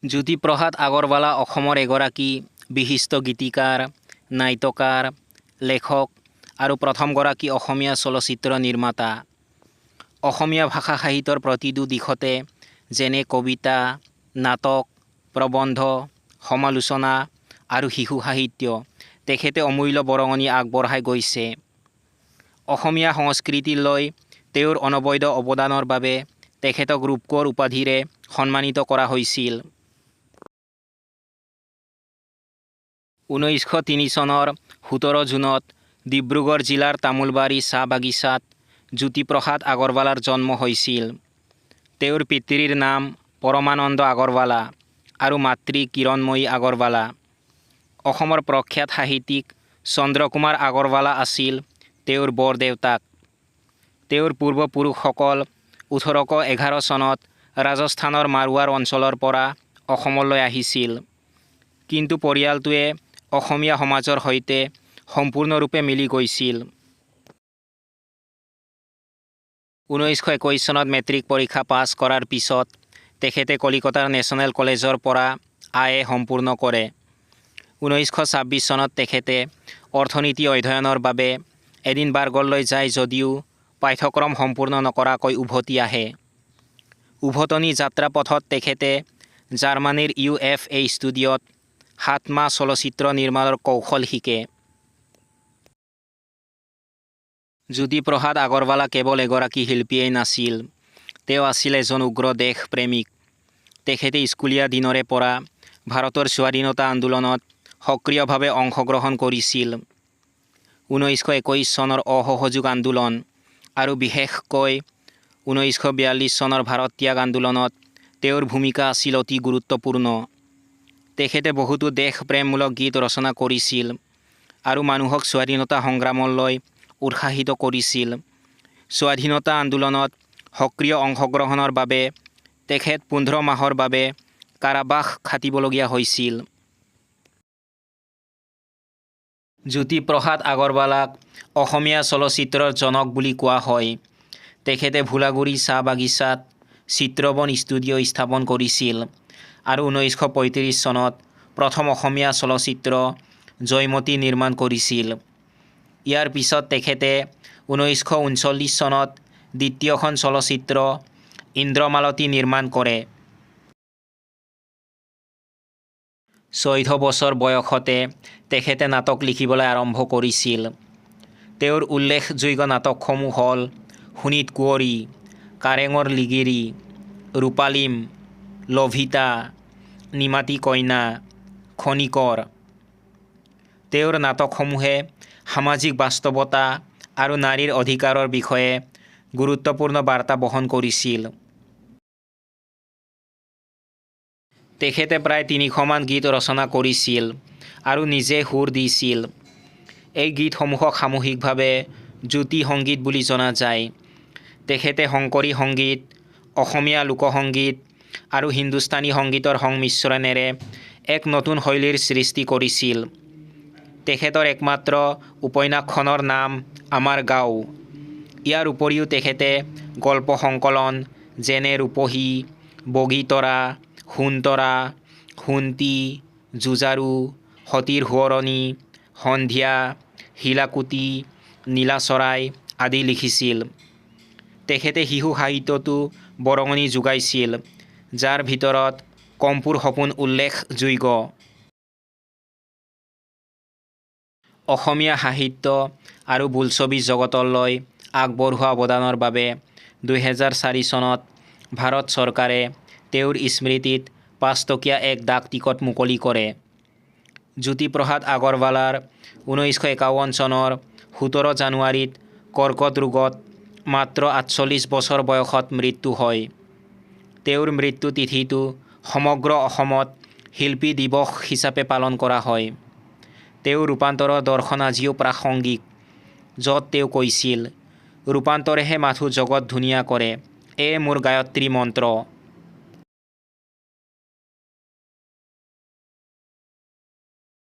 জ্যোতিপ্ৰসাদ আগৰৱালা অসমৰ এগৰাকী বিশিষ্ট গীতিকাৰ, নাট্যকাৰ, লেখক আৰু প্ৰথমগৰাকী অসমীয়া চলচ্চিত্ৰ নিৰ্মাতা। অসমীয়া ভাষা সাহিত্যৰ প্ৰতিটো দিশতে যেনে কবিতা, নাটক, প্ৰবন্ধ, সমালোচনা আৰু শিশু সাহিত্য তেখেতে অমূল্য বৰঙণি আগবঢ়াই গৈছে। অসমীয়া সংস্কৃতিলৈ তেওঁৰ অনবদ্য অৱদানৰ বাবে তেখেতক ৰূপকোঁৱৰ উপাধিৰে সন্মানিত কৰা হৈছিল। 1903 চনৰ 17 জুনত ডিব্ৰুগড় জিলাৰ তামোলবাৰী চাহ বাগিচাত জ্যোতিপ্ৰসাদ আগৰৱালাৰ জন্ম হৈছিল। তেওঁৰ পিতৃৰ নাম পৰমানন্দ আগৰৱালা আৰু মাতৃ কিৰণময়ী আগৰৱালা। অসমৰ প্ৰখ্যাত সাহিত্যিক চন্দ্ৰকুমাৰ আগৰৱালা আছিল তেওঁৰ বৰদেউতাক। তেওঁৰ পূৰ্বপুৰুষসকল 1811 চনত ৰাজস্থানৰ মাৰৱাৰ অঞ্চলৰ পৰা অসমলৈ আহিছিল, কিন্তু পৰিয়ালটোৱে অসমীয়া সমাজৰ সৈতে সম্পূৰ্ণৰূপে মিলি গৈছিল। 1921 চনত মেট্ৰিক পৰীক্ষা পাছ কৰাৰ পিছত তেখেতে কলিকতাৰ নেশ্যনেল কলেজৰ পৰা আই.এ. সম্পূৰ্ণ কৰে। 1926 চনত তেখেতে অৰ্থনীতি অধ্যয়নৰ বাবে এডিনবাৰ্গলৈ যায় যদিও পাঠ্যক্ৰম সম্পূৰ্ণ নকৰাকৈ উভতি আহে। উভতনি যাত্ৰাপথত তেখেতে জাৰ্মানীৰ UFA ষ্টুডিঅ'ত 7 মাহ চলচ্চিত্ৰ নিৰ্মাণৰ কৌশল শিকে। জ্যোতিপ্ৰসাদ আগৰৱালা কেৱল এগৰাকী শিল্পীয়েই নাছিল, তেওঁ আছিল এজন উগ্ৰ দেশ প্ৰেমিক। তেখেতে স্কুলীয়া দিনৰে পৰা ভাৰতৰ স্বাধীনতা আন্দোলনত সক্ৰিয়ভাৱে অংশগ্ৰহণ কৰিছিল। 1921 চনৰ অসহযোগ আন্দোলন আৰু বিশেষকৈ 1942 চনৰ ভাৰত ত্যাগ আন্দোলনত তেওঁৰ ভূমিকা আছিল অতি গুৰুত্বপূৰ্ণ। তেখেতে বহুতো দেশপ্ৰেমমূলক গীত ৰচনা কৰিছিল আৰু মানুহক স্বাধীনতা সংগ্ৰামলৈ উৎসাহিত কৰিছিল। স্বাধীনতা আন্দোলনত সক্ৰিয় অংশগ্ৰহণৰ বাবে তেখেত 15 মাহৰ বাবে কাৰাবাস খাটিবলগীয়া হৈছিল। জ্যোতিপ্ৰসাদ আগৰৱালাক অসমীয়া চলচ্চিত্ৰৰ জনক বুলি কোৱা হয়। তেখেতে ভোলাগুৰি চাহ বাগিচাত চিত্ৰবন ষ্টুডিঅ' স্থাপন কৰিছিল আৰু 1935 চনত প্ৰথম অসমীয়া চলচ্চিত্ৰ জয়মতী নিৰ্মাণ কৰিছিল। ইয়াৰ পিছত তেখেতে 1939 চনত দ্বিতীয়খন চলচ্চিত্ৰ ইন্দ্ৰমালতী নিৰ্মাণ কৰে। 14 বছৰ বয়সতে তেখেতে নাটক লিখিবলৈ আৰম্ভ কৰিছিল। তেওঁৰ উল্লেখযোগ্য নাটকসমূহ হ'ল শোণিত কুঁৱৰী, কাৰেঙৰ লিগিৰী, ৰূপালীম, লভিতা, নিমাতী কইনা, খনিকৰ। তেওঁৰ নাটকসমূহে সামাজিক বাস্তৱতা আৰু নাৰীৰ অধিকাৰৰ বিষয়ে গুৰুত্বপূৰ্ণ বাৰ্তা বহন কৰিছিল। তেখেতে প্ৰায় 300 মান গীত ৰচনা কৰিছিল আৰু নিজে সুৰ দিছিল। এই গীতসমূহক সামূহিকভাৱে জ্যোতি সংগীত বুলি জনা যায়। তেখেতে শংকৰী সংগীত, অসমীয়া লোকসংগীত আৰু হিন্দুস্তানী সংগীতৰ সংমিশ্ৰণেৰে এক নতুন শৈলীৰ সৃষ্টি কৰিছিল। তেখেতৰ একমাত্ৰ উপন্যাসখনৰ নাম আমাৰ গাঁও। ইয়াৰ উপৰিও তেখেতে গল্প সংকলন যেনে ৰূপহী, বগীতৰা, সোণতৰা, সোণটি, যুঁজাৰু, সতীৰ সোঁৱৰণি, সন্ধিয়া, শিলাকুটি, নীলা চৰাই আদি লিখিছিল। তেখেতে শিশু সাহিত্যতো বৰঙণি যোগাইছিল, যাৰ ভিতৰত কম্পুৰ সপোন উল্লেখযোগ্য। অসমীয়া সাহিত্য আৰু বোলছবি জগতলৈ আগবঢ়োৱা অৱদানৰ বাবে 2004 চনত ভাৰত চৰকাৰে তেওঁৰ স্মৃতিত 5 টকীয়া এক ডাক টিকট মুকলি কৰে। জ্যোতিপ্ৰসাদ আগৰৱালাৰ 1951 চনৰ 17 জানুৱাৰীত কৰ্কট ৰোগত মাত্ৰ 48 বছৰ বয়সত মৃত্যু হয়। তেওঁৰ মৃত্যু তিথিটো সমগ্ৰ অসমত শিল্পী দিৱস হিচাপে পালন কৰা হয়। তেওঁৰ ৰূপান্তৰৰ দৰ্শন আজিও প্ৰাসংগিক, য'ত তেওঁ কৈছিল, ৰূপান্তৰেহে মাথো জগত ধুনীয়া কৰে, এয়ে মোৰ গায়ত্ৰী মন্ত্ৰ।